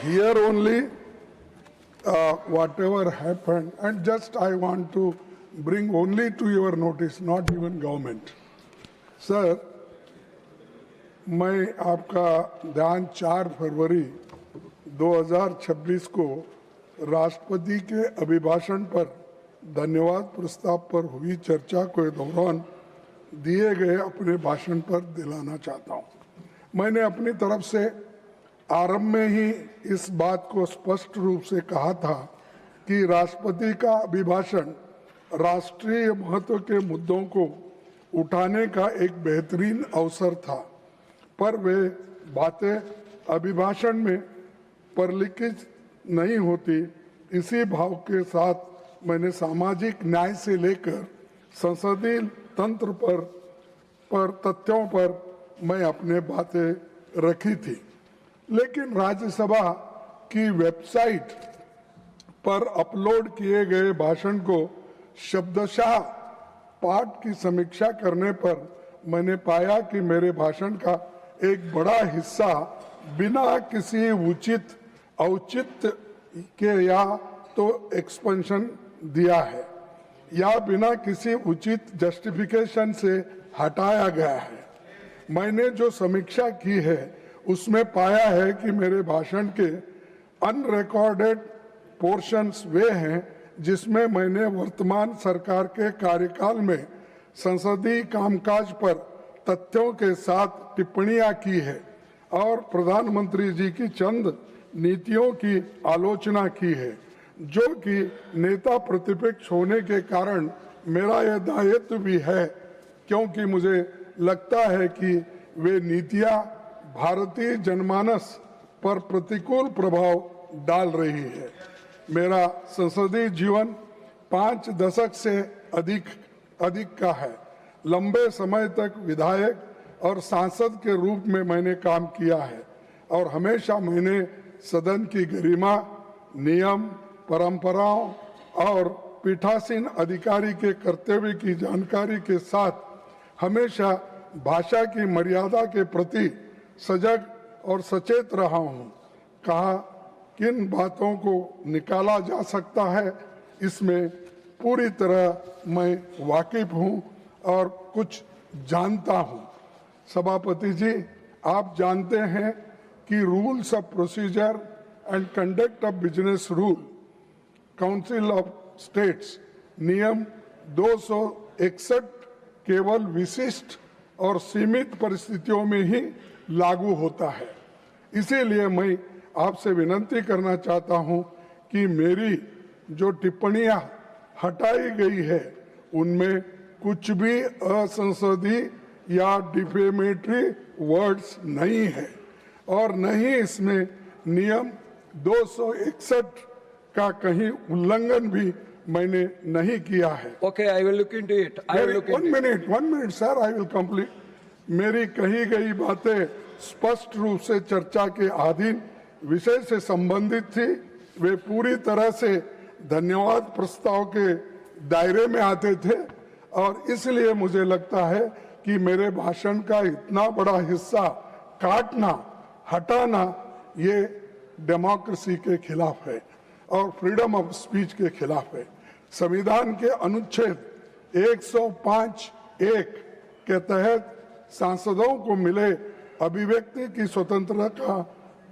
here only whatever happened, and just I want to bring only to your notice, not even government. Sir, मैं आपका ध्यान 4 फरवरी 2026 को राष्ट्रपति के अभिभाषण पर धन्यवाद प्रस्ताव पर हुई चर्चा के दौरान दिए गए अपने भाषण पर दिलाना चाहता हूं। मैंने अपनी तरफ से आरंभ में ही इस बात को स्पष्ट रूप से कहा था कि राष्ट्रपति का अभिभाषण राष्ट्रीय महत्व के मुद्दों को उठाने का एक बेहतरीन अवसर था, पर वे बातें अभिभाषण में परिलक्षित नहीं होती। इसी भाव के साथ मैंने सामाजिक न्याय से लेकर संसदीय तंत्र पर तथ्यों पर मैं अपने बातें रखी थी, लेकिन राज्यसभा की वेबसाइट पर अपलोड किए गए भाषण को शब्दशः पाठ की समीक्षा करने पर मैंने पाया कि मेरे भाषण का एक बड़ा हिस्सा बिना किसी उचित औचित्य के या तो एक्सपेंशन दिया है या बिना किसी उचित जस्टिफिकेशन से हटाया गया है। मैंने जो समीक्षा की है उसमें पाया है कि मेरे भाषण के अनरिकॉर्डेड पोर्शंस वे हैं जिसमें मैंने वर्तमान सरकार के कार्यकाल में संसदीय कामकाज पर तथ्यों के साथ टिप्पणियां की है और प्रधानमंत्री जी की चंद नीतियों की आलोचना की है, जो कि नेता प्रतिपक्ष होने के कारण मेरा यह दायित्व भी है, क्योंकि मुझे लगता है कि वे नीतियां भारतीय जनमानस पर प्रतिकूल प्रभाव डाल रही है। मेरा संसदीय जीवन 5 दशक से अधिक का है। लंबे समय तक विधायक और सांसद के रूप में मैंने काम किया है और हमेशा मैंने सदन की गरिमा, नियम, परंपराओं और पीठासीन अधिकारी के कर्तव्य की जानकारी के साथ हमेशा भाषा की मर्यादा के प्रति सजग और सचेत रहा हूं। कहा किन बातों को निकाला जा सकता है, इसमें पूरी तरह मैं वाकिफ हूं और कुछ जानता हूं। सभापति जी, आप जानते हैं कि rules of procedure and conduct of business rule council of states नियम 261 केवल विशिष्ट और सीमित परिस्थितियों में ही लागू होता है। इसीलिए मैं आपसे विनती करना चाहता हूं कि मेरी जो टिप्पणियां हटाई गई है उनमें कुछ भी असंसदीय या डिफेमेटरी वर्ड्स नहीं है और न ही इसमें नियम 261 का कहीं उल्लंघन भी मैंने नहीं किया है। Okay, I will look into it. I will look into it. One minute, sir, I will complete. मेरी कही गई बातें स्पष्ट रूप से चर्चा के अधीन विषय से संबंधित थी। वे पूरी तरह से धन्यवाद प्रस्ताव के दायरे में आते थे और इसलिए मुझे लगता है कि मेरे भाषण का इतना बड़ा हिस्सा काटना, हटाना ये डेमोक्रेसी के खिलाफ है और फ्रीडम ऑफ स्पीच के खिलाफ है। संविधान के अनुच्छेद 105(1) के तहत सांसदों को मिले अभिव्यक्ति की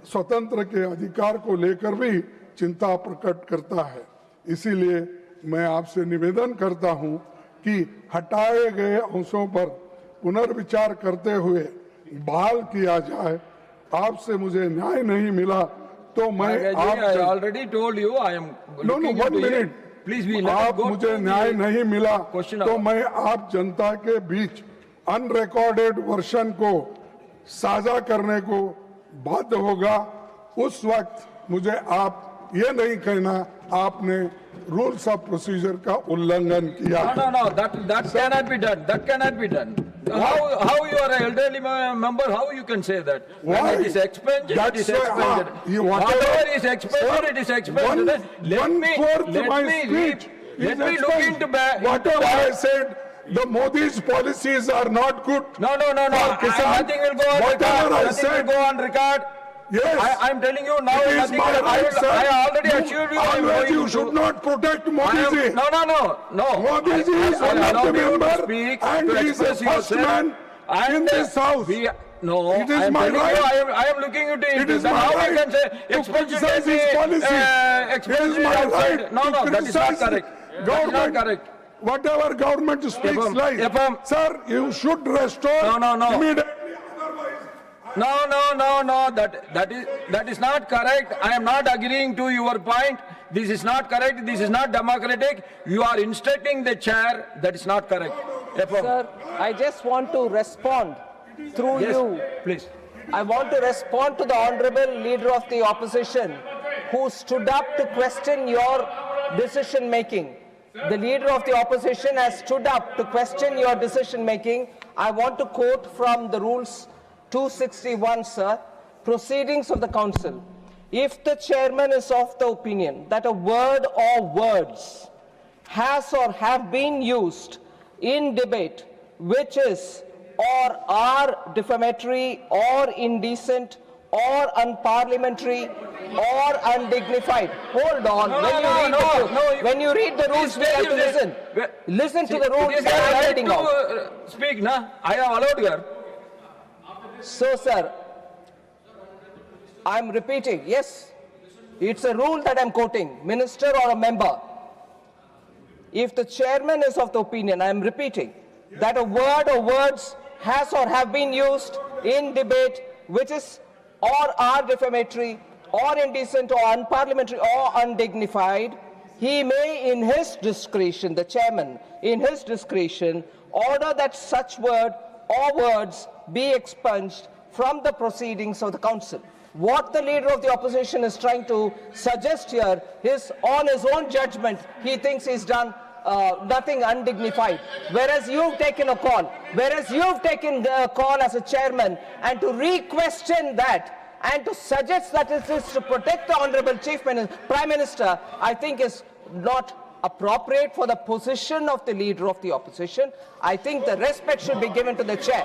स्वतंत्र के अधिकार को लेकर भी चिंता प्रकट करता है। इसीलिए मैं आपसे निवेदन करता हूं कि हटाए गए अंशों पर पुनर्विचार करते हुए बहाल किया जाए। आपसे मुझे न्याय नहीं मिला तो मैं I already told you I am looking one into minute. it. Please be आप मुझे न्याय नहीं मिला तो मैं आप जनता के बीच अनरिकॉर्डेड वर्षन को साझा करने को बाध्य होगा। उस वक्त मुझे आप ये नहीं कहना आपने रूल्स ऑफ प्रोसीजर का उल्लंघन किया। No, that cannot be done. That cannot be done. How you are an elderly member? How you can say that? Why? When it is expended, it is expended. Whatever is expended, it is expended. Let me look into whatever I said. The Modi's policies are not good. No. I think will go on record. Nothing will go on record. Yes. I'm telling you now. It is nothing. my right, sir. I already assured you. I am Always going you to- should not protect I Modi am, ji. no. Modi ji is one of the allowed you to member speak, and to he is the express first yourself. man in And this house. No, It is I am my telling you, right. I am looking into it. It is Then my how right you can say to expulsion criticize his policy. It expulsion is my outside. right No, to that is not criticize correct. That is not government. correct. Whatever government speaks FM, lies. FM. Sir, you should restore No. immediately. No. That is not correct. I am not agreeing to your point. This is not correct. This is not democratic. You are instructing the chair. That is not correct. FM. Sir, I just want to respond through Yes, you. please. I want to respond to the Honorable Leader of the Opposition who stood up to question your decision making. The Leader of the Opposition has stood up to question your decision making. I want to quote from the Rules 261, sir. Proceedings of the Council. If the Chairman is of the opinion that a word or words has or have been used in debate which is or are defamatory or indecent or unparliamentary or undignified. Hold on. When you read the rules, we have to listen. Listen to the rules It is that I am right reading to, out. speak, na? I have allowed here. So, sir, I'm repeating. Yes, it's a rule that I'm quoting. Minister or a member. If the chairman is of the opinion, I'm repeating, that a word or words has or have been used in debate which is or are defamatory or indecent or unparliamentary or undignified, he may in his discretion, the chairman, in his discretion, order that such word or words be expunged from the proceedings of the council. What the Leader of the Opposition is trying to suggest here is on his own judgment, he thinks he's done nothing undignified. Whereas you've taken a call, the call as a chairman, and to re-question that and to suggest that it is to protect the Honorable Prime Minister, I think is not appropriate for the position of the Leader of the Opposition. I think the respect should be given to the chair.